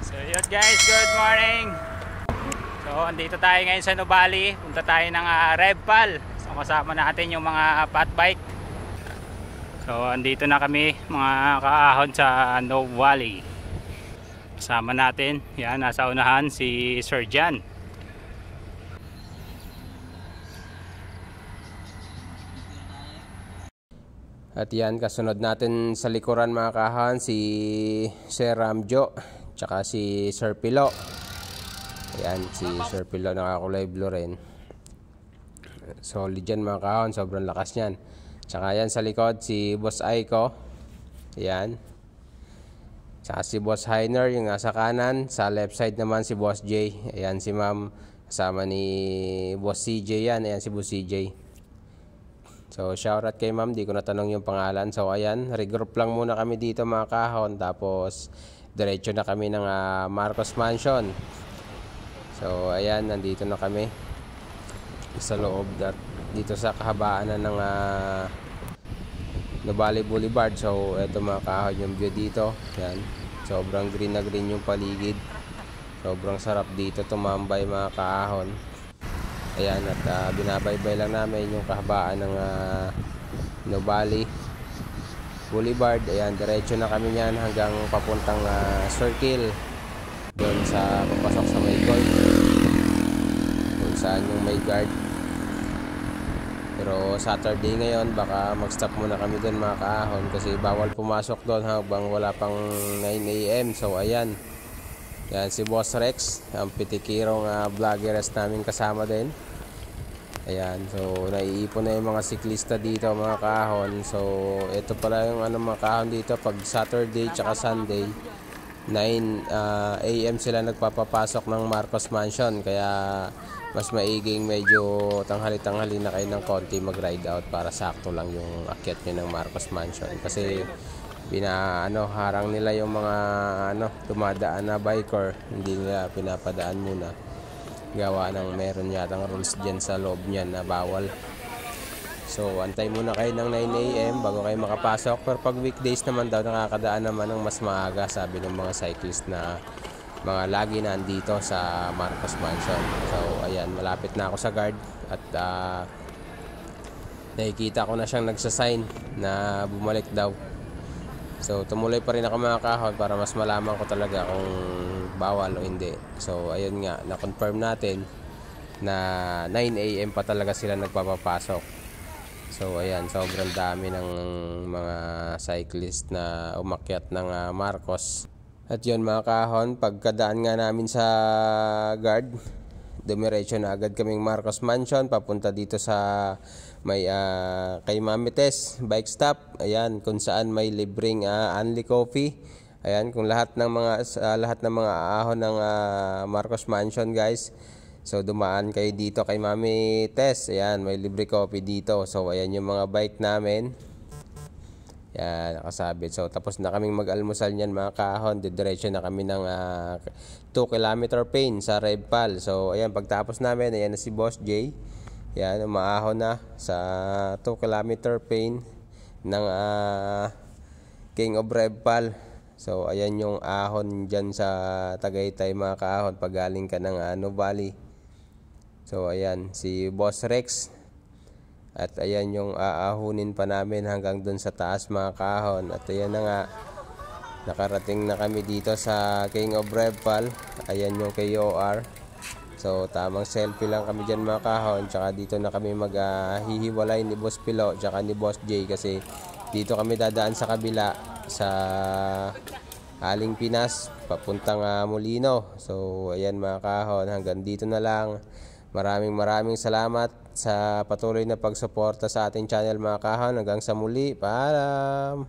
So yun guys, good morning. So andito tayo ngayon sa Nuvali. Punta tayo ng Revpal. So kasama natin yung mga fat bike. So andito na kami mga kaahon sa Nuvali. Kasama natin, yan, nasa unahan si Sir Jan. At yan, kasunod natin sa likuran mga kahan, si Sir Ramjo, tsaka si Sir Pilo. Ayan, si Sir Pilo nakakulay blue rin. Solid yan mga kahan, sobrang lakas yan. Tsaka yan sa likod, si Boss Aiko. Ayan. Tsaka si Boss Heiner, yung nasa kanan. Sa left side naman si Boss J. Ayan si Ma'am, kasama ni Boss CJ yan. Ayan si Boss CJ. So shoutout kay ma'am, di ko natanong yung pangalan. So ayan, regroup lang muna kami dito mga kahon. Tapos diretso na kami ng Marcos Mansion. So ayan, nandito na kami sa loob dito sa kahabaan na ng Nuvali Boulevard. So eto mga kahon yung view dito. Ayan, sobrang green na green yung paligid. Sobrang sarap dito tumambay mga kahon. Ayan, at binabaybay lang namin yung kahabaan ng Nuvali Boulevard. Ayan, diretso na kami niyan hanggang papuntang circle doon sa papasok sa may gold, kung saan yung may guard. Pero Saturday ngayon, baka mag-stop muna kami doon mga kaahon kasi bawal pumasok doon habang wala pang 9 AM. So ayan, yan si Boss Rex, ang pitikirong vloggeres namin kasama din. Ayan, so naiipon na yung mga siklista dito mga kahon. So ito pala yung mga kahon dito, pag Saturday tsaka Sunday 9 AM sila nagpapapasok ng Marcos Mansion. Kaya mas maiging medyo tanghali-tanghali na kayo ng konti mag-ride out para sakto lang yung akyat nyo ng Marcos Mansion. Kasi harang nila yung mga dumadaan na biker, hindi nila pinapadaan muna. Gawa ng meron yatang rules dyan sa loob niyan na bawal. So antay muna kayo ng 9 AM bago kayo makapasok. Pero pag weekdays naman daw, nakakadaan naman ng mas maaga, sabi ng mga cyclist na mga lagi na andito sa Marcos Mansion. So ayan, malapit na ako sa guard at nakikita ko na siyang nagsasign na bumalik daw. So tumuloy pa rin ako mga kahon para mas malaman ko talaga kung bawal o hindi. So ayun nga, na-confirm natin na 9 AM pa talaga sila nagpapapasok. So ayan, sobrang dami ng mga cyclist na umakyat ng Marcos. At yun mga kahon, pagkadaan nga namin sa guard, dumiretso na agad kaming Marcos Mansion papunta dito sa may kay Mami Tess bike stop. Ayan, kung saan may libreng unli coffee. Ayan, kung lahat ng mga ahon ng Marcos Mansion guys, so dumaan kayo dito kay Mami Tess. Ayan, may libre coffee dito. So ayan yung mga bike namin. Yan, nakasabit. So tapos na kaming mag-almusal niyan mga kahon. Diretso na kami ng 2 kilometer pain sa Revpal. So ayan, pagtapos namin, ayan na si Boss J. Yan, umaahon na sa 2 kilometer pain ng King of Revpal. So ayan yung ahon dyan sa Tagaytay mga kahon pag galing ka ng Nuvali. So ayan si Boss Rex. At ayan yung aahunin pa namin hanggang dun sa taas mga kahon. At ayan na nga, nakarating na kami dito sa King of Revpal. Ayan yung KOR. So tamang selfie lang kami dyan mga kahon. Tsaka dito na kami maghihiwalay ni Boss Pilo tsaka ni Boss J. Kasi dito kami dadaan sa kabila sa Aling Pinas papuntang Molino. So ayan mga kahon, hanggang dito na lang. Maraming salamat sa patuloy na pagsuporta sa ating channel mga kahon. Hanggang sa muli, paalam!